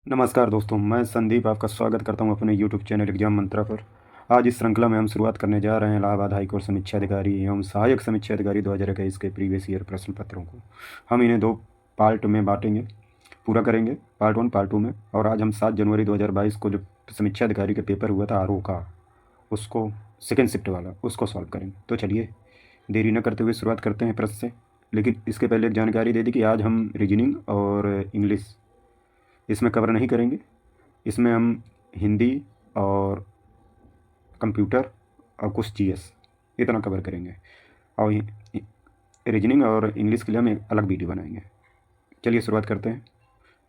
नमस्कार दोस्तों, मैं संदीप आपका स्वागत करता हूं अपने YouTube चैनल एग्जाम मंत्रा पर। आज इस श्रृंखला में हम शुरुआत करने जा रहे हैं इलाहाबाद हाईकोर्ट समीक्षा अधिकारी एवं सहायक समीक्षा अधिकारी 2021 के प्रीवियस ईयर प्रश्न पत्रों को हम इन्हें दो पार्ट में बांटेंगे, पूरा करेंगे, पार्ट 1 पार्ट 2 में। और आज हम 7 जनवरी 2022 को जो समीक्षा अधिकारी का पेपर हुआ था RO का, उसको सेकेंड शिफ्ट वाला, उसको सॉल्व करेंगे। तो चलिए देरी न करते हुए शुरुआत करते हैं प्रश्न से। लेकिन इसके पहले एक जानकारी दे दी कि आज हम रीजनिंग और इंग्लिश इसमें कवर नहीं करेंगे। इसमें हम हिंदी और कंप्यूटर और कुछ GS इतना कवर करेंगे, और रीजनिंग और इंग्लिश के लिए हम एक अलग वीडियो बनाएंगे। चलिए शुरुआत करते हैं।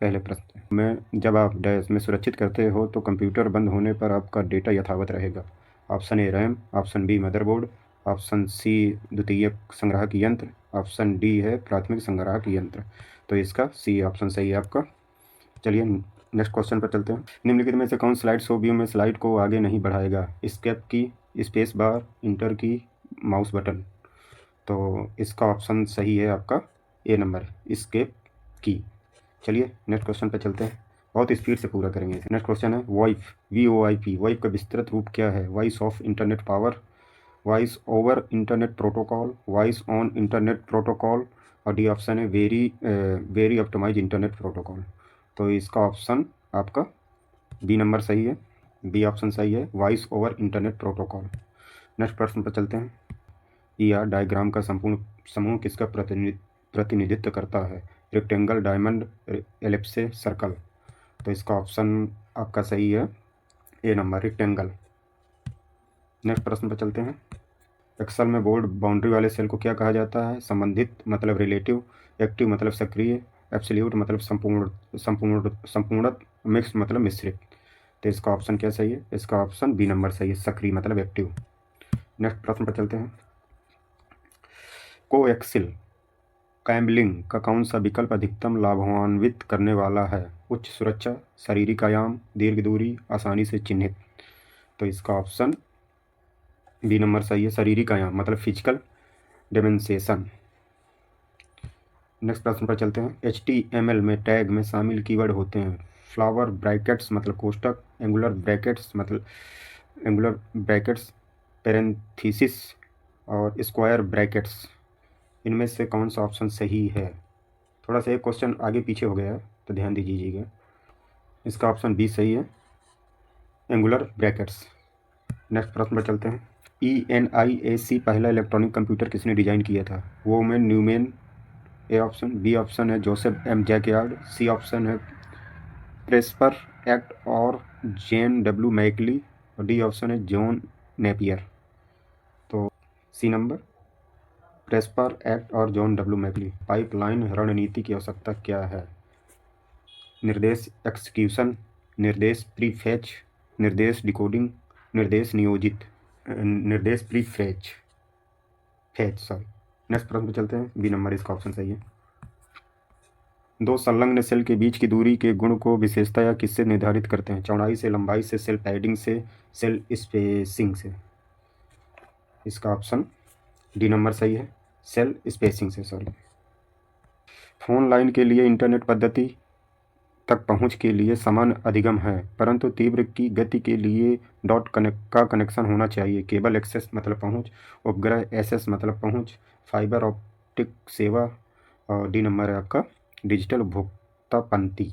पहले प्रश्न में, जब आप डैश में सुरक्षित करते हो तो कंप्यूटर बंद होने पर आपका डेटा यथावत रहेगा। Option A RAM, option B motherboard, option C द्वितीयक संग्राहक यंत्र, ऑप्शन डी है प्राथमिक संग्राहक यंत्र। तो इसका सी ऑप्शन सही है आपका। चलिए नेक्स्ट क्वेश्चन पर चलते हैं। निम्नलिखित में से कौन स्लाइड शो व्यू में स्लाइड को आगे नहीं बढ़ाएगा? स्केप की, स्पेस बार, इंटर की, माउस बटन। तो इसका ऑप्शन सही है आपका ए नंबर, स्केप की। चलिए नेक्स्ट क्वेश्चन पर चलते हैं, बहुत स्पीड से पूरा करेंगे। नेक्स्ट क्वेश्चन है वॉइप, VoIP, वॉइप का विस्तृत रूप क्या है? Voice of internet power, voice over internet protocol, voice on internet protocol, और डी ऑप्शन है वेरी ऑप्टिमाइज इंटरनेट प्रोटोकॉल। तो इसका ऑप्शन आपका बी नंबर सही है, बी ऑप्शन सही है, voice over internet protocol. Next प्रश्न पर चलते हैं। ER डायग्राम का संपूर्ण समूह किसका प्रतिनिधित्व करता है? Rectangle, diamond, ellipse, circle. तो इसका ऑप्शन आपका सही है ए नंबर, रेक्टेंगल। नेक्स्ट प्रश्न पर चलते हैं। एक्सेल में बोल्ड बाउंड्री वाले सेल को क्या कहा जाता है? संबंधित मतलब रिलेटिव, एक्टिव मतलब सक्रिय, एब्सोल्यूट मतलब संपूर्ण संपूर्ण संपूर्ण, मिक्स मतलब मिश्रित। तो इसका ऑप्शन क्या सही है? इसका ऑप्शन बी नंबर सही है, सक्रिय मतलब एक्टिव। नेक्स्ट प्रश्न पर चलते हैं। कोएक्सिल कैम्बलिंग का कौन सा विकल्प अधिकतम लाभान्वित करने वाला है? उच्च सुरक्षा, शारीरिक आयाम, दीर्घ दूरी, आसानी से चिन्हित। तो इसका ऑप्शन बी नंबर सही है, शारीरिक आयाम मतलब फिजिकल डेमोन्स्ट्रेशन। नेक्स्ट प्रश्न पर चलते हैं। HTML में टैग में शामिल कीवर्ड होते हैं फ्लावर ब्रैकेट्स मतलब कोष्टक, एंगुलर ब्रैकेट्स, पेरेंथीसिस, और स्क्वायर ब्रैकेट्स। इनमें से कौन सा ऑप्शन सही है? थोड़ा सा एक क्वेश्चन आगे पीछे हो गया है, तो ध्यान दीजिएगा। इसका ऑप्शन बी सही है, एंगुलर ब्रैकेट्स। नेक्स्ट प्रश्न पर चलते हैं। ENIAC पहला इलेक्ट्रॉनिक कंप्यूटर किसने डिजाइन किया था? Von Neumann A option, B option है Joseph M Jacquard, C option है प्रेस्पर एक्ट और जेन W मैकली, और डी ऑप्शन है जॉन नेपियर। तो सी नंबर, प्रेस्पर एक्ट और जॉन W मैकली। पाइपलाइन रणनीति की आवश्यकता क्या है? निर्देश एक्सक्यूशन, निर्देश प्रीफेच, निर्देश डिकोडिंग, निर्देश नियोजित, निर्देश प्रीफेच फेच सॉरी। नेक्स्ट प्रश्न पर चलते हैं। बी नंबर इसका ऑप्शन सही है। दो संलग्न सेल के बीच की दूरी के गुण को विशेषता किससे निर्धारित करते हैं? चौड़ाई से, लंबाई से, सेल पैडिंग से, सेल स्पेसिंग से। इसका ऑप्शन डी नंबर सही है, सेल स्पेसिंग से, सॉरी। फोन लाइन के लिए इंटरनेट पद्धति तक पहुंच के लिए समान अधिगम है, परंतु तीव्र की गति के लिए डॉट कनेक्शन होना चाहिए। केबल एक्सेस मतलब पहुंच, उपग्रह SS मतलब पहुंच, फाइबर ऑप्टिक सेवा, और डी नंबर है आपका डिजिटल उपभोक्ता पंक्ति।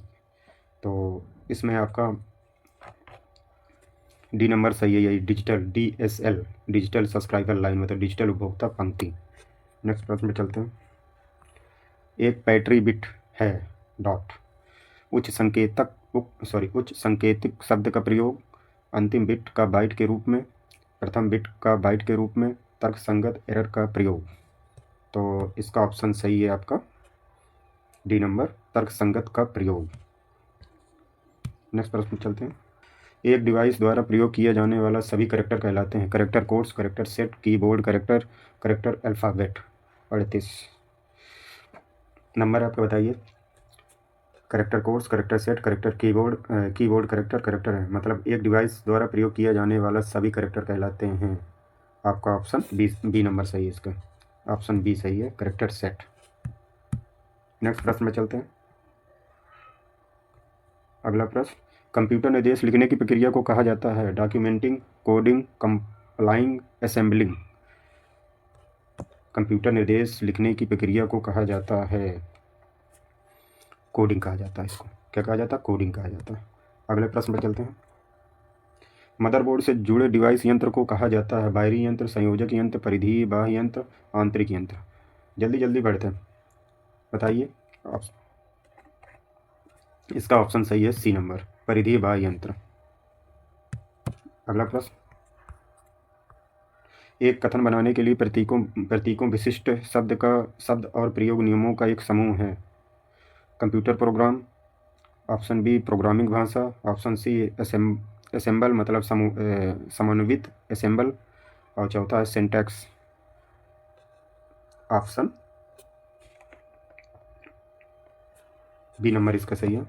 तो इसमें आपका डी नंबर सही है, यही digital DSL, digital subscriber line मतलब डिजिटल उपभोक्ता पंक्ति। नेक्स्ट प्रश्न में चलते हैं। एक बैटरी बिट है डॉट, उच्च संकेतिक शब्द का प्रयोग, अंतिम बिट का बाइट के रूप में, प्रथम बिट का बाइट के रूप में, तर्कसंगत एरर का प्रयोग। तो इसका ऑप्शन सही है आपका डी नंबर, तर्कसंगत का प्रयोग। नेक्स्ट प्रश्न चलते हैं। एक डिवाइस द्वारा प्रयोग किया जाने वाला सभी करैक्टर कहलाते हैं? Character codes, character set, keyboard character, character alphabet. 38 number आपका बताइए। Character codes, character set, character keyboard character, character है मतलब एक डिवाइस द्वारा प्रयोग किया जाने वाला सभी करैक्टर कहलाते हैं। आपका ऑप्शन बी नंबर सही है, इसका ऑप्शन बी सही है, करैक्टर सेट। नेक्स्ट प्रश्न में चलते हैं। अगला प्रश्न, कंप्यूटर निर्देश लिखने की प्रक्रिया को कहा जाता है documenting, coding, compiling, assembling. Computer निर्देश लिखने की प्रक्रिया को कहा जाता है कोडिंग कहा जाता है। इसको क्या कहा जाता है? कोडिंग कहा जाता है। अगले प्रश्न पर चलते हैं। मदरबोर्ड से जुड़े डिवाइस यंत्र को कहा जाता है बाहरी यंत्र, संयोजक यंत्र, परिधीय बाह्य यंत्र, आंतरिक यंत्र। जल्दी जल्दी बढ़ते हैं, बताइए। इसका ऑप्शन सही है सी नंबर, परिधीय बाह्य यंत्र। अगला प्रश्न, एक कथन बनाने के लिए प्रतीकों विशिष्ट शब्द और प्रयोग नियमों का एक समूह है। Computer program, option B programming भाषा, ऑप्शन सी असेंबल मतलब समन्वित असेंबल, और चौथा है सिंटैक्स। ऑप्शन बी नंबर इसका सही है,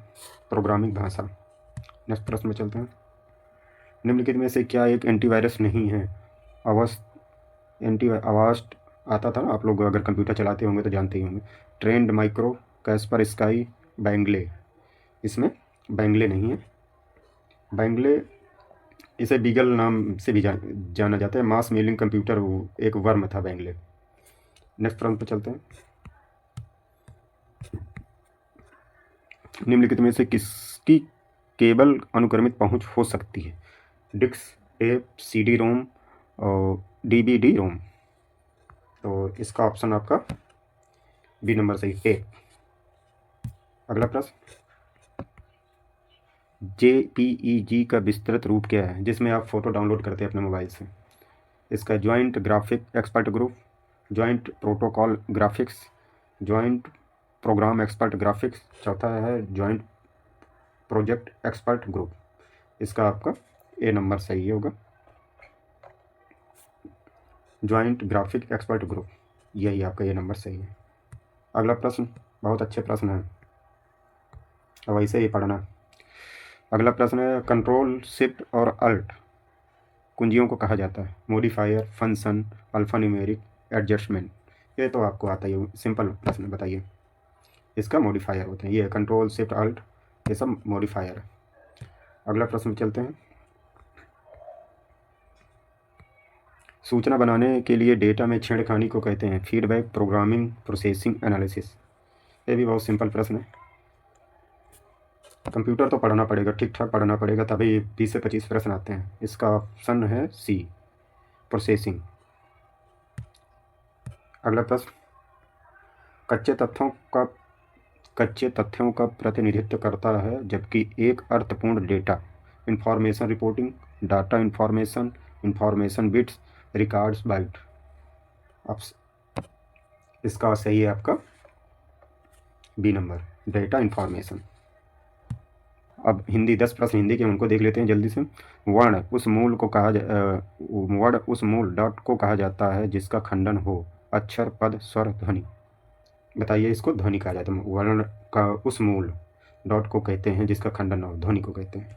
प्रोग्रामिंग भाषा। नेक्स्ट प्रश्न में चलते हैं। निम्नलिखित में से क्या एक एंटीवायरस नहीं है? अवास्ट आता था ना, आप लोग अगर कंप्यूटर चलाते होंगे तो जानते ही होंगे। ट्रेंड माइक्रो, कैस्पर स्काई, बैंगले। इसमें बैंगले नहीं है। बैंगले इसे बीगल नाम से भी जाना जाता है। मास मेलिंग कंप्यूटर वो एक वर्म था बैंगले। नेक्स्ट प्रश्न पर चलते हैं। निम्नलिखित में से किसकी केबल अनुक्रमित पहुंच हो सकती है? डिस्क, टेप, सीडी रोम और डीवीडी रोम। तो इसका ऑप्शन आपका बी नंबर सही, टेप। अगला प्रश्न, JPEG का विस्तृत रूप क्या है जिसमें आप फोटो डाउनलोड करते हैं अपने मोबाइल से? इसका joint graphic expert group, joint protocol graphics, joint program expert graphics, चौथा है ज्वाइंट प्रोजेक्ट एक्सपर्ट ग्रुप। इसका आपका ए नंबर सही होगा, ज्वाइंट ग्राफिक एक्सपर्ट ग्रुप, यही आपका ए नंबर सही है। अगला प्रश्न बहुत अच्छे प्रश्न है, अब ऐसे ही पढ़ना। अगला प्रश्न है, कंट्रोल शिफ्ट और अल्ट कुंजियों को कहा जाता है? Modifier, function, alphanumeric, adjustment. ये तो आपको आता ही, सिंपल प्रश्न बताइए। इसका मॉडिफायर होते हैं, ये कंट्रोल शिफ्ट अल्ट, ये सब मॉडिफायर है। अगला प्रश्न चलते हैं। सूचना बनाने के लिए डेटा में छेड़खानी को कहते हैं? Feedback, programming, processing, analysis. ये भी बहुत सिंपल प्रश्न है। कंप्यूटर तो पढ़ना पड़ेगा, ठीक ठाक पढ़ना पड़ेगा, तभी 20 से 25 प्रश्न आते हैं। इसका ऑप्शन है सी, प्रोसेसिंग। अगला प्रश्न, कच्चे तथ्यों का प्रतिनिधित्व करता है जबकि एक अर्थपूर्ण data? Information reporting, data information bits, records byte. इसका सही है आपका बी नंबर, डेटा इंफॉर्मेशन। अब हिंदी 10 प्रश्न हिंदी के, उनको देख लेते हैं जल्दी से। वर्ण उस मूल डॉट को कहा जाता है जिसका खंडन हो? अक्षर, पद, स्वर, ध्वनि। बताइए, इसको ध्वनि कहा जाता है। वर्ण का उस मूल डॉट को कहते हैं जिसका खंडन हो, ध्वनि को कहते हैं।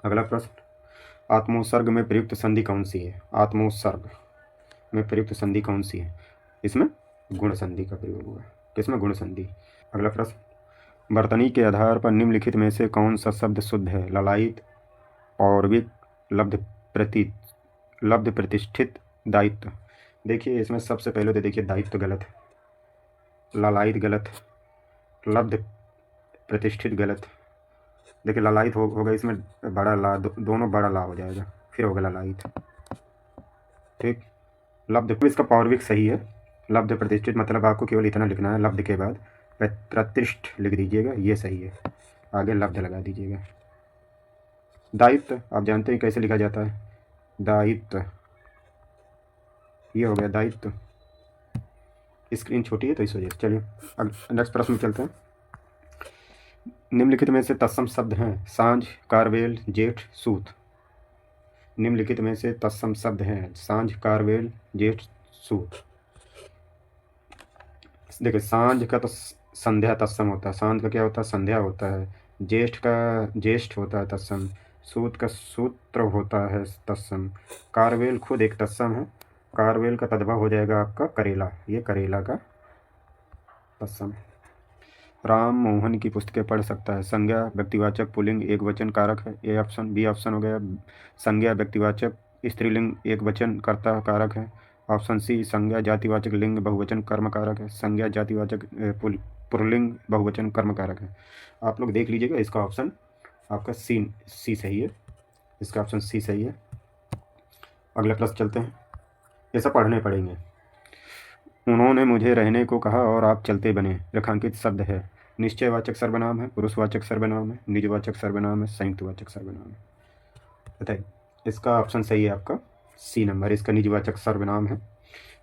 अगला प्रश्न, आत्मोत्सर्ग में प्रयुक्त संधि कौन सी है? आत्मोत्सर्ग में प्रयुक्त संधि कौन सी है? इसमें गुण संधि का प्रयोग हुआ है। किसमें? गुण संधि। अगला प्रश्न, वर्तनी के आधार पर निम्नलिखित में से कौन सा शब्द शुद्ध है? ललायित, पौर्विक, लब्ध प्रतिष्ठित, दायित्व। देखिए इसमें सबसे पहले तो देखिए दायित्व गलत है, ललायित गलत, लब्ध प्रतिष्ठित गलत। देखिए ललायित होगा इसमें बड़ा ला, दोनों बड़ा ला हो जाएगा, फिर होगा ललायित। ठीक, लब्ध, इसका पौर्विक सही है। लब्ध प्रतिष्ठित मतलब आपको केवल इतना लिखना है, लब्ध के बाद प्रतिष्ठ लिख दीजिएगा, ये सही है, आगे लब्ध लगा दीजिएगा। दायित्व आप जानते हैं कैसे लिखा जाता है? दायित्व, ये हो गया दायित्व। स्क्रीन छोटी है तो इस वजह से। चलिए अब नेक्स्ट प्रश्न में चलते हैं। निम्नलिखित में से तत्सम शब्द हैं? सांझ, कारवेल, जेठ, सूत। निम्नलिखित में से तत्सम शब्द हैं? सांझ, कारवेल, जेठ, सूत। देखिए सांझ का तो संध्या तत्सम होता है, सांझ का क्या होता है? संध्या होता है। ज्येष्ठ का ज्येष्ठ होता है तत्सम। सूत का सूत्र होता है तत्सम। कारवेल खुद एक तत्सम है, कारवेल का तद्भव हो जाएगा आपका करेला, ये करेला का तत्सम है। राम मोहन की पुस्तकें पढ़ सकता है। संज्ञा व्यक्तिवाचक पुल्लिंग एक वचन कारक है, ए ऑप्शन। बी ऑप्शन हो गया संज्ञा व्यक्तिवाचक स्त्रीलिंग एक वचन कर्ता कारक है। ऑप्शन सी संज्ञा जातिवाचक लिंग बहुवचन कर्म कारक है। संज्ञा जातिवाचक पुल्लिंग बहुवचन कर्म कारक है। आप लोग देख लीजिएगा, इसका ऑप्शन आपका सी सही है। इसका ऑप्शन सी सही है। अगला प्रश्न चलते हैं, ये सब पढ़ने पड़ेंगे। उन्होंने मुझे रहने को कहा और आप चलते बने रेखांकित शब्द है। निश्चयवाचक सर्वनाम है, पुरुषवाचक सर्वनाम है, निजवाचक सर्वनाम है, संयुक्तवाचक सर्वनाम है। बताइए, इसका ऑप्शन सही है आपका सी नंबर। इसका निजवाचक सर्वनाम है।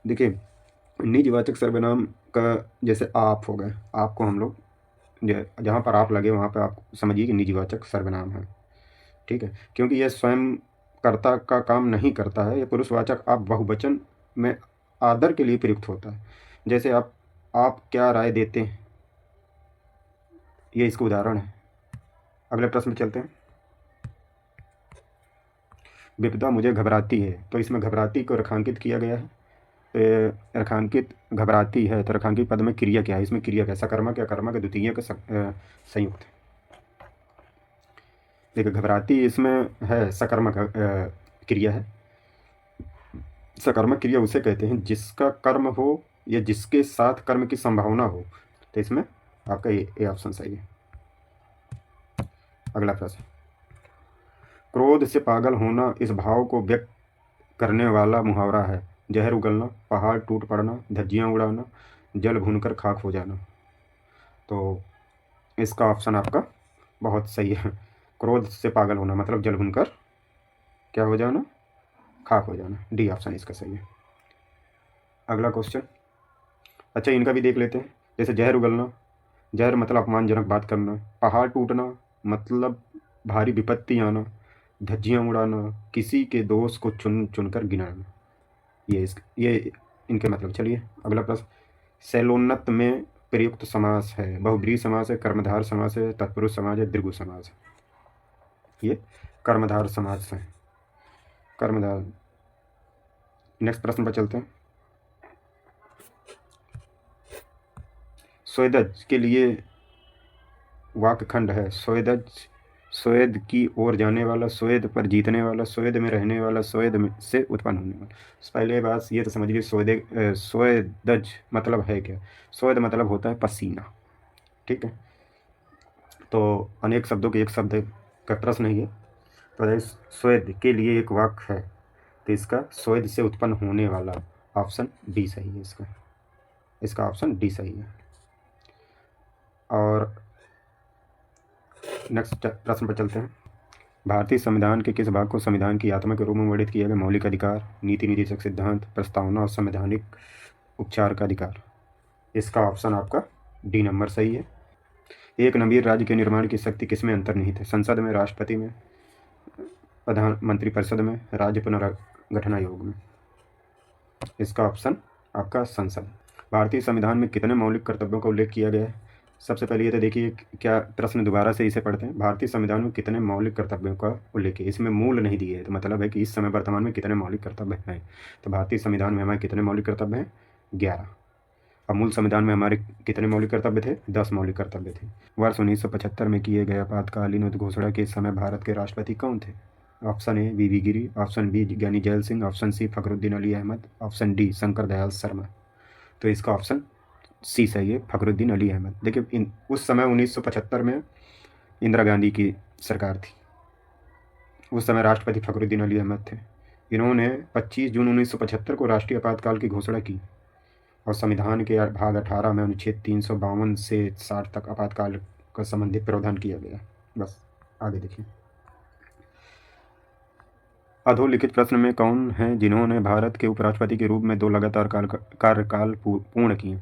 देखिए, निजवाचक सर्वनाम का जैसे आप हो गए, आपको हम लोग जहाँ पर आप लगे वहाँ पर आप समझिए कि निजवाचक सर्वनाम है। ठीक है, क्योंकि यह स्वयं कर्ता का काम नहीं करता है। यह पुरुषवाचक आप बहुवचन में आदर के लिए प्रयुक्त होता है। जैसे आप क्या राय देते हैं, ये इसका उदाहरण है। अगले प्रश्न में चलते हैं। विपदा मुझे घबराती है, तो इसमें घबराती को रेखांकित किया गया है। रेखांकित घबराती है तो रेखांकित पद में क्रिया क्या है? इसमें क्रिया क्या, सकर्मक या कर्मक या द्वितीय का संयुक्त? देखिए, घबराती इसमें है सकर्मक क्रिया है। सकर्मक क्रिया उसे कहते हैं जिसका कर्म हो या जिसके साथ कर्म की संभावना हो। तो इसमें आपका ये ऑप्शन सही है। अगला प्रश्न, क्रोध से पागल होना इस भाव को व्यक्त करने वाला मुहावरा है। जहर उगलना, पहाड़ टूट पड़ना, धज्जियाँ उड़ाना, जल भूनकर खाक हो जाना। तो इसका ऑप्शन आपका बहुत सही है। क्रोध से पागल होना मतलब जल भूनकर क्या हो जाना, खाक हो जाना। डी ऑप्शन इसका सही है। अगला क्वेश्चन, अच्छा इनका भी देख लेते हैं। जैसे जहर उगलना, जहर मतलब अपमानजनक बात करना। पहाड़ टूटना मतलब भारी विपत्ति आना। धज्जियाँ उड़ाना किसी के दोष को चुन चुनकर गिनाना। ये इनके मतलब। चलिए अगला प्रश्न, शैलोन्नत में प्रयुक्त समास है। बहुब्रीहि समास है, कर्मधार समास है, तत्पुरुष समास है, दीर्घ समास है। ये कर्मधार समास है, कर्मधार। नेक्स्ट प्रश्न पर चलते हैं। स्वेदज के लिए वाक्यखंड है। स्वेदज स्वेद की ओर जाने वाला, स्वेद पर जीतने वाला, स्वेद में रहने वाला, स्वेद में से उत्पन्न होने वाला। पहले बात ये तो समझ लीजिए, स्वेदज मतलब है क्या? स्वेद मतलब होता है पसीना। ठीक है, तो अनेक शब्दों के एक शब्द का प्रश्न है ये। तो स्वेद के लिए एक वाक्य है, तो इसका स्वेद से उत्पन्न होने वाला ऑप्शन डी सही है। इसका ऑप्शन डी सही है। और नेक्स्ट प्रश्न पर चलते हैं। भारतीय संविधान के किस भाग को संविधान की आत्मा के रूप में वर्णित किया गया? मौलिक अधिकार, नीति निर्देशक सिद्धांत, प्रस्तावना और संवैधानिक उपचार का अधिकार। इसका ऑप्शन आपका डी नंबर सही है। एक नवीन राज्य के निर्माण की शक्ति किसमें अंतर्निहित है? संसद में, राष्ट्रपति में, प्रधानमंत्री परिषद में, राज्य पुनर्गठन आयोग में। इसका ऑप्शन आपका संसद। भारतीय संविधान में कितने मौलिक कर्तव्यों का उल्लेख किया गया है? सबसे पहले ये तो देखिए, क्या प्रश्न दोबारा से इसे पढ़ते हैं। भारतीय संविधान में कितने मौलिक कर्तव्यों का उल्लेख है? इसमें मूल नहीं दिए है, तो मतलब है कि इस समय वर्तमान में कितने मौलिक कर्तव्य हैं। तो भारतीय संविधान में हमारे कितने मौलिक कर्तव्य हैं? 11। अब मूल संविधान में हमारे कितने मौलिक कर्तव्य थे? 10 मौलिक कर्तव्य थे। वर्ष 1975 में किए गए आपातकालीन उद्घोषणा के समय भारत के राष्ट्रपति कौन थे? Option A V Giri, option B Giani Zail Singh, option C Fakhruddin Ali Ahmed, option D Shankar Dayal Sharma. तो इसका ऑप्शन सी सही है, फखरुद्दीन अली अहमद। देखिए, उस समय 1975 में इंदिरा गांधी की सरकार थी। उस समय राष्ट्रपति फखरुद्दीन अली अहमद थे। इन्होंने 25 जून 1975 को राष्ट्रीय आपातकाल की घोषणा की और संविधान के भाग 18 में अनुच्छेद 352 से 60 तक आपातकाल का संबंधित प्रावधान किया गया। बस आगे देखिए। अधोलिखित प्रश्न में कौन हैं जिन्होंने भारत के उपराष्ट्रपति के रूप में 2 लगातार कार्यकाल पूर्ण किए?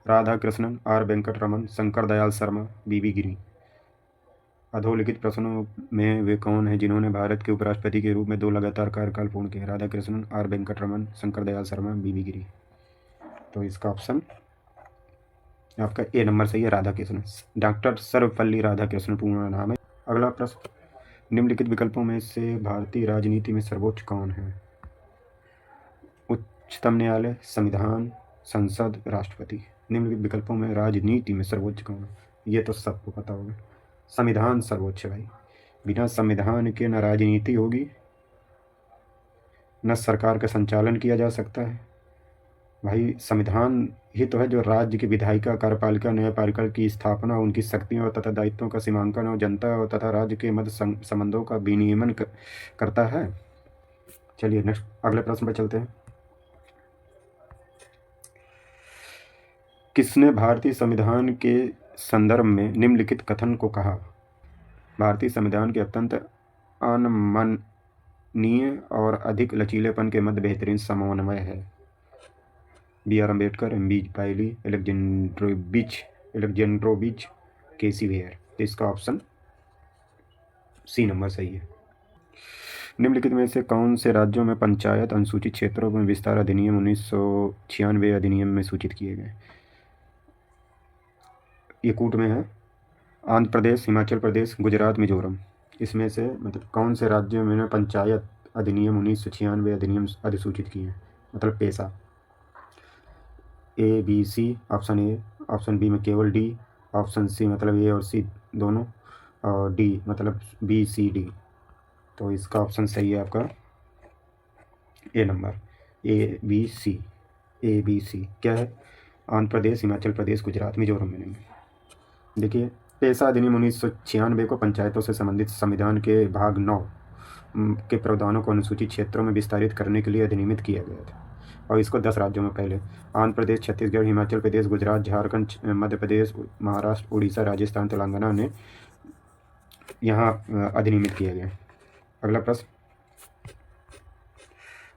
राधा कृष्णन, आर वेंकट रमन, शंकर दयाल शर्मा, बीबी गिरी। अधोलिखित प्रश्नों में वे कौन हैं जिन्होंने भारत के उपराष्ट्रपति के रूप में 2 लगातार कार्यकाल पूर्ण किए? राधा कृष्णन, आर वेंकट रमन, शंकर दयाल शर्मा, बीबी गिरी। तो इसका ऑप्शन आपका ए नंबर सही है, राधा कृष्णन। डॉक्टर सर्वपल्ली राधाकृष्णन पूर्ण नाम है। अगला प्रश्न, निम्नलिखित विकल्पों में से भारतीय राजनीति में सर्वोच्च कौन है? उच्चतम न्यायालय, संविधान, संसद, राष्ट्रपति। निम्नलिखित विकल्पों में राजनीति में सर्वोच्च कौन है? ये तो सबको पता होगा, संविधान सर्वोच्च है भाई। बिना संविधान के न राजनीति होगी, न सरकार का संचालन किया जा सकता है। भाई संविधान ही तो है जो राज्य की विधायिका, कार्यपालिका, न्यायपालिका की स्थापना, उनकी शक्तियों तथा दायित्वों का सीमांकन और जनता तथा राज्य के मध्य संबंधों का विनियमन करता है। चलिए नेक्स्ट अगले प्रश्न पर चलते हैं। किसने भारतीय संविधान के संदर्भ में निम्नलिखित कथन को कहा? भारतीय संविधान के अत्यंत अनमननीय और अधिक लचीलेपन के मध्य बेहतरीन समन्वय है। B.R. अम्बेडकर, M.B. पायली, एलेक्जेंड्रोविच, केसी वेयर। तो इसका ऑप्शन सी नंबर सही है। निम्नलिखित में से कौन से राज्यों में पंचायत अनुसूचित क्षेत्रों में विस्तार अधिनियम 1996 अधिनियम में सूचित किए गए? ये कूट में है आंध्र प्रदेश, हिमाचल प्रदेश, गुजरात, मिजोरम। इसमें से मतलब कौन से राज्यों में पंचायत अधिनियम 1996 अधिनियम अधिसूचित किए हैं, मतलब पेशा? A, B, C। Option A, option B में केवल डी, ऑप्शन सी मतलब ए और सी दोनों, और डी मतलब B, C, D। तो इसका ऑप्शन सही है आपका ए number, A, B, C। A, B, C क्या है? आंध्र प्रदेश, हिमाचल प्रदेश, गुजरात, मिजोरम में। देखिए, पेशा अधिनियम 1996 को पंचायतों से संबंधित संविधान के भाग 9 के प्रावधानों को अनुसूचित क्षेत्रों में विस्तारित करने के लिए अधिनियमित किया गया था, और इसको 10 राज्यों में पहले आंध्र प्रदेश, छत्तीसगढ़, हिमाचल प्रदेश, गुजरात, झारखंड, मध्य प्रदेश, महाराष्ट्र, उड़ीसा, राजस्थान, तेलंगाना ने यहाँ अधिनियमित किया गया। अगला प्रश्न,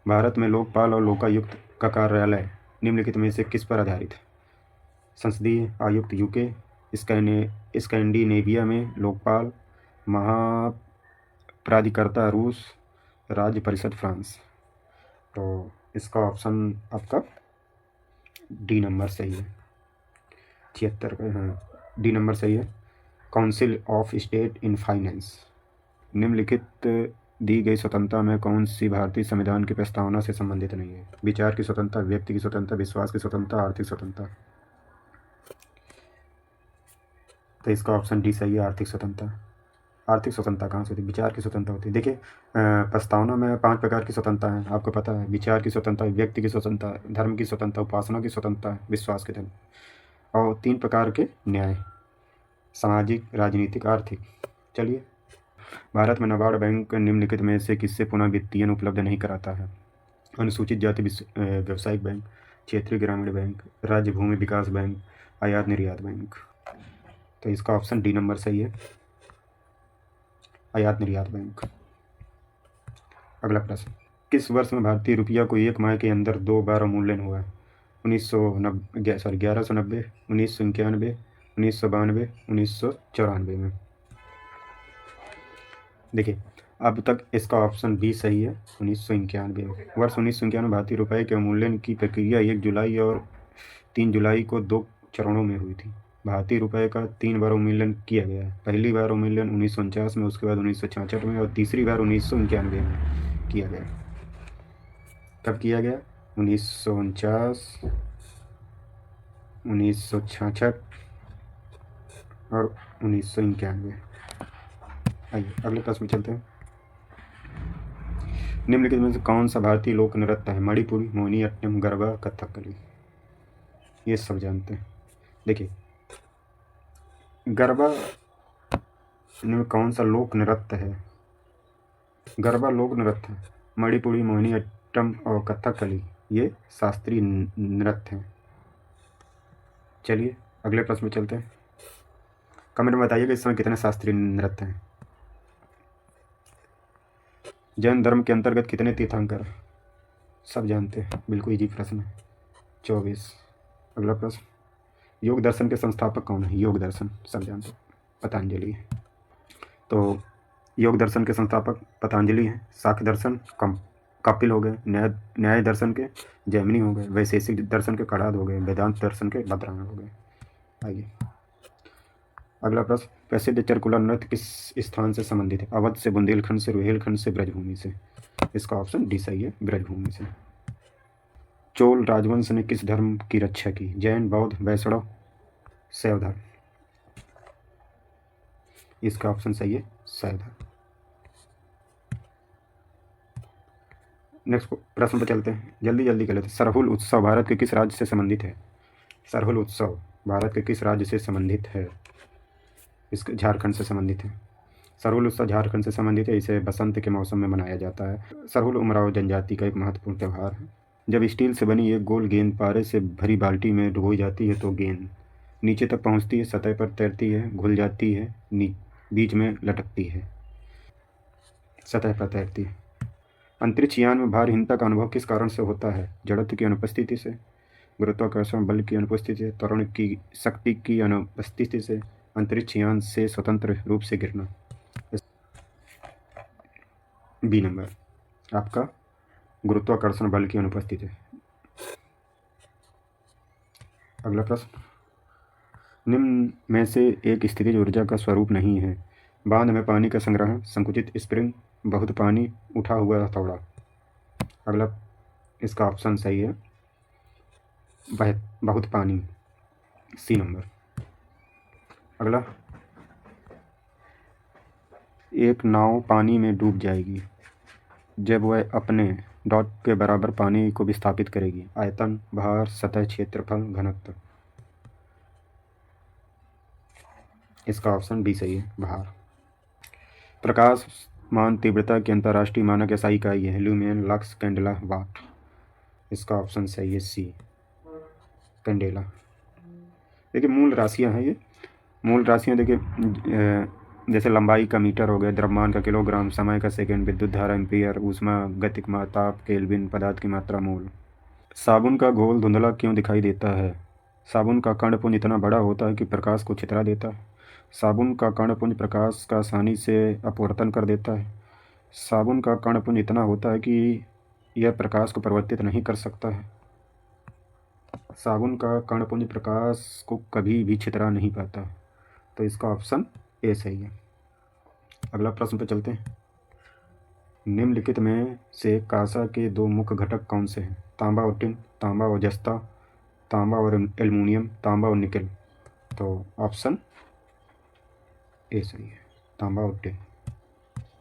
भारत में लोकपाल और लोकायुक्त का कार्यालय निम्नलिखित में से किस पर आधारित है? संसदीय आयुक्त यूके, स्कैंडिनेविया में लोकपाल, महाप्राधिकर्ता रूस, राज्य परिषद फ्रांस। तो इसका ऑप्शन आपका डी नंबर सही है, 76। हाँ, डी नंबर सही है, council of state in finance. निम्नलिखित दी गई स्वतंत्रता में कौन सी भारतीय संविधान की प्रस्तावना से संबंधित नहीं है? विचार की स्वतंत्रता, व्यक्ति की स्वतंत्रता, विश्वास की स्वतंत्रता, आर्थिक स्वतंत्रता। तो इसका ऑप्शन डी सही है, आर्थिक स्वतंत्रता। आर्थिक स्वतंत्रता कहाँ से होती है? विचार की स्वतंत्रता होती है। देखिए, प्रस्तावना में 5 प्रकार की स्वतंत्रता है, आपको पता है। विचार की स्वतंत्रता, व्यक्ति की स्वतंत्रता, धर्म की स्वतंत्रता, उपासना की स्वतंत्रता, विश्वास के धर्म, और 3 प्रकार के न्याय, सामाजिक, राजनीतिक, आर्थिक। चलिए, भारत में नाबार्ड बैंक निम्नलिखित में से किससे पुनः वित्तीय उपलब्ध नहीं कराता है? अनुसूचित जाति व्यवसायिक बैंक, क्षेत्रीय ग्रामीण बैंक, राज्य भूमि विकास बैंक, आयात निर्यात बैंक। तो इसका ऑप्शन डी नंबर सही है, आयात निर्यात बैंक। अगला प्रश्न, किस वर्ष में भारतीय रुपया को 1 माह के अंदर 2 बार अवमूल्यन हुआ? 1190, 1991, 1992, 1994 में। देखिए, अब तक इसका ऑप्शन बी सही है, 1991 में। वर्ष 1991 में भारतीय रुपये के अवमूल्यन की प्रक्रिया 1 जुलाई और 3 जुलाई को 2 चरणों में हुई थी। भारतीय रुपये का 3 बार अवमूल्यन किया गया है। पहली बार अवमूल्यन 1949 में, उसके बाद 1966 में, और तीसरी बार 1991 में किया गया। कब किया गया? 1949, 1966 और 1991। आइए अगले प्रश्न में चलते हैं। निम्नलिखित में से कौन सा भारतीय लोक नृत्य है? मणिपुरी, मोहिनीअट्टम, गरबा, कथकली। ये सब जानते हैं। देखिए, गरबा में कौन सा लोक नृत्य है? गरबा लोक नृत्य है। मणिपुरी, मोहिनीअट्टम और कथकली ये शास्त्रीय नृत्य हैं। चलिए अगले प्रश्न में चलते हैं। कमेंट में बताइएगा इस समय कितने शास्त्रीय नृत्य हैं। जैन धर्म के अंतर्गत कितने तीर्थंकर? सब जानते हैं, बिल्कुल इजी प्रश्न है, 24। अगला प्रश्न, योग दर्शन के संस्थापक कौन है? योग दर्शन सब जानते हैं, पतंजलि है। तो योग दर्शन के संस्थापक पतंजलि हैं। साख्य दर्शन कपिल हो गए, न्याय दर्शन के जैमिनी हो गए, वैशेषिक दर्शन के कणाद हो गए, वेदांत दर्शन के भद्रायण हो गए। आइए अगला प्रश्न, प्रसिद्ध चरकुला नृत्य किस स्थान से संबंधित है? अवध से, बुंदेलखंड से, रुहेलखंड से, ब्रजभूमि से। इसका ऑप्शन डी सही है, ब्रजभूमि से। चोल राजवंश ने किस धर्म की रक्षा की? जैन, बौद्ध, वैष्णव, शैव धर्म। इसका ऑप्शन सही है शैव धर्म। नेक्स्ट प्रश्न पर चलते हैं, जल्दी जल्दी कर लेते हैं। सरहुल उत्सव भारत के किस राज्य से संबंधित है? सरहुल उत्सव भारत के किस राज्य से संबंधित है? इसके झारखंड से संबंधित है। सरहुल उत्सव झारखंड से संबंधित है। इसे बसंत के मौसम में मनाया जाता है। सरहुल उमराव जनजाति का एक महत्वपूर्ण त्यौहार है। जब स्टील से बनी एक गोल गेंद पारे से भरी बाल्टी में डुबोई जाती है तो गेंद नीचे तक पहुंचती है, सतह पर तैरती है, घुल जाती है, बीच में लटकती है, सतह पर तैरती है। अंतरिक्ष यान में भारहीनता का अनुभव किस कारण से होता है? जड़त्व की अनुपस्थिति से, गुरुत्वाकर्षण बल की अनुपस्थिति से, त्वरण की शक्ति की अनुपस्थिति से, अंतरिक्ष यान से स्वतंत्र रूप से गिरना। बी नंबर आपका गुरुत्वाकर्षण बल की अनुपस्थिति। अगला प्रश्न, निम्न में से एक स्थितिज ऊर्जा का स्वरूप नहीं है? बांध में पानी का संग्रहण, संकुचित स्प्रिंग, बहुत पानी, उठा हुआ हथौड़ा। अगला इसका ऑप्शन सही है बहुत पानी, सी नंबर। अगला, एक नाव पानी में डूब जाएगी जब वह अपने डॉट के बराबर पानी को विस्थापित करेगी। आयतन, भार, सतह, क्षेत्रफल, घनत्व। इसका ऑप्शन बी सही है भार। प्रकाश मान तीव्रता की अंतर्राष्ट्रीय मानक SI इकाई है? ल्यूमेन, लक्स, कैंडेला, वाट। इसका ऑप्शन सही है सी कैंडेला। देखिए मूल राशियां हैं ये। मूल राशियां देखिए जैसे लंबाई का मीटर हो गया, द्रव्यमान का किलोग्राम, समय का सेकंड, विद्युत धारा एम्पियर, ऊष्मा गतिक ताप केल्विन, पदार्थ की मात्रा मोल। साबुन का घोल धुंधला क्यों दिखाई देता है? साबुन का कणपुंज इतना बड़ा होता है कि प्रकाश को छितरा देता है। साबुन का कणपुंज प्रकाश का आसानी से अपवर्तन कर देता है। साबुन का कणपुंज इतना होता है कि यह प्रकाश को परिवर्तित नहीं कर सकता है। साबुन का कणपुंज प्रकाश को कभी भी छितरा नहीं पाता। तो इसका ऑप्शन ए सही है। अगला प्रश्न पे चलते हैं। निम्नलिखित में से कांसा के दो मुख्य घटक कौन से हैं? तांबा और टिन, तांबा और जस्ता, तांबा और एल्युमिनियम, तांबा और निकेल। तो ऑप्शन ए सही है, तांबा और टिन।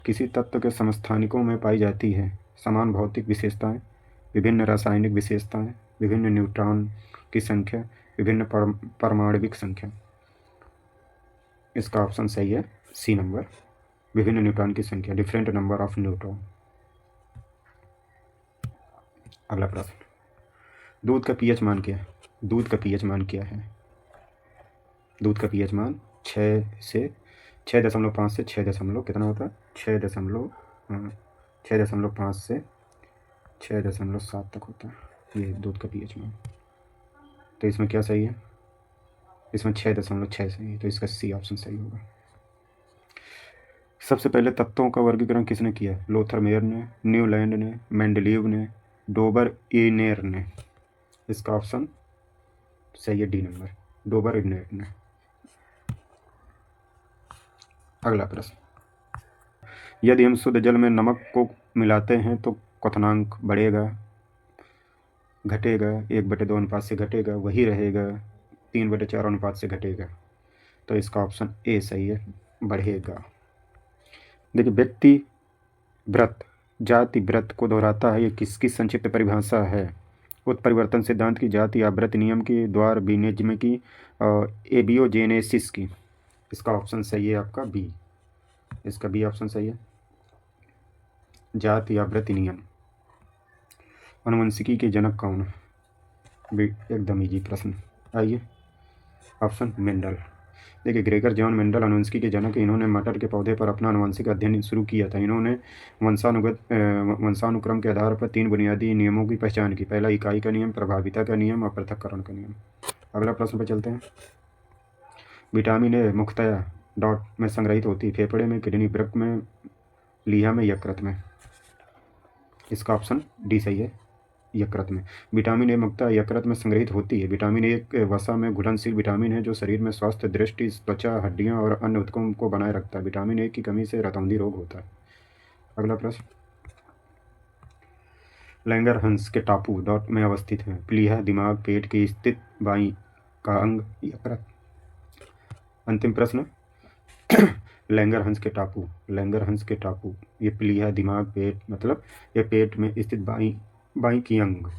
किसी तत्व के समस्थानिकों में पाई जाती है समान भौतिक विशेषताएं, विभिन्न रासायनिक विशेषताएं, विभिन्न न्यूट्रॉन की संख्या, विभिन्न परमाणविक संख्या। इसका ऑप्शन सही है सी नंबर, विभिन्न न्यूट्रॉन की संख्या, डिफरेंट नंबर ऑफ न्यूट्रॉन। अगला प्रश्न, दूध का पीएच मान क्या है? दूध का पीएच मान क्या है? दूध का पीएच मान 6.5 से 6 कितना होता है? 6.5 से 6.7 तक होता है ये दूध का पीएच मान। तो इसमें क्या सही है? इसमें 6.6 सही है। तो इसका सी ऑप्शन सही होगा। सबसे पहले तत्वों का वर्गीकरण किसने किया? लोथर मेयर ने, न्यूलैंड ने, मेंडलीव ने, डोबर इनेर ने। इसका ऑप्शन सही है डी नंबर, डोबर इनेर ने। अगला प्रश्न, यदि हम शुद्ध जल में नमक को मिलाते हैं तो क्वथनांक बढ़ेगा, घटेगा, 1/2 अनुपात से घटेगा, वही रहेगा, 3/4 अनुपात से घटेगा। तो इसका ऑप्शन ए सही है, बढ़ेगा। देखिए व्यक्ति व्रत जाति व्रत को दोहराता है, ये किसकी संक्षिप्त परिभाषा है? उत्परिवर्तन सिद्धांत की, जाति या व्रत नियम की, द्वार बीनिज्म की, एबियोजेनेसिस की। इसका ऑप्शन सही है आपका बी, इसका बी ऑप्शन सही है, जाति या व्रत नियम। अनुवंशिकी के जनक कौन है? एकदम इजी प्रश्न। आइए ऑप्शन मेंडल। देखिए ग्रेगर जॉन मेंडल अनुवंशिकी के जनक। इन्होंने मटर के पौधे पर अपना अनुवंशिक अध्ययन शुरू किया था। इन्होंने वंशानुक्रम के आधार पर 3 बुनियादी नियमों की पहचान की। पहला इकाई का नियम, प्रभाविता का नियम और पृथक्करण का नियम। अगला प्रश्न पर चलते हैं। विटामिन ए मुख्यतः डॉट में संग्रहित होती है, फेफड़े में, किडनी, वृक्क में, लीहा में, यकृत में। इसका ऑप्शन डी सही है, यकृत में। विटामिन ए मुख्यतः यकृत में संग्रहित होती है। विटामिन ए एक वसा में घुलनशील विटामिन है जो शरीर में स्वास्थ्य, दृष्टि, त्वचा, हड्डियां और अन्य ऊतकों को बनाए रखता है। विटामिन ए की कमी से रतौंधी रोग होता है। अगला प्रश्न, लैंगरहंस के टापू डॉट में अवस्थित है। प्लीहा दिमाग पेट की स्थित बाईं का अंग या परत। अंतिम प्रश्न, लैंगरहंस के टापू ये प्लीहा दिमाग पेट मतलब ये पेट में स्थित बाईं बाईं की अंग।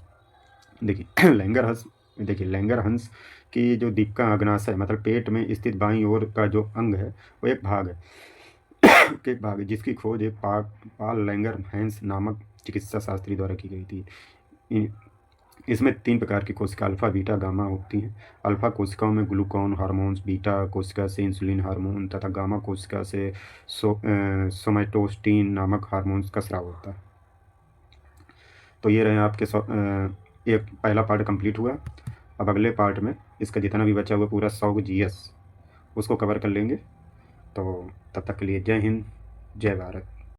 देखिए लैंगरहंस की जो दीपिका अग्नाशय मतलब पेट में स्थित बाईं ओर का जो अंग है वो एक भाग है जिसकी खोज एक पाल लैंगरहैंस नामक चिकित्सा शास्त्री द्वारा की गई थी। इसमें 3 प्रकार की कोशिका अल्फा बीटा गामा होती हैं। अल्फा कोशिकाओं में ग्लूकान हार्मोन्स, बीटा कोशिका से इंसुलिन हार्मोन तथा गामा कोशिका से सोमैटोस्टिन नामक हार्मोन्स का स्राव होता है। तो ये रहे आपके एक पहला पार्ट कंप्लीट हुआ। अब अगले पार्ट में इसका जितना भी बचा हुआ पूरा 100 GS उसको कवर कर लेंगे। तो तब तक के लिए जय हिंद, जय भारत।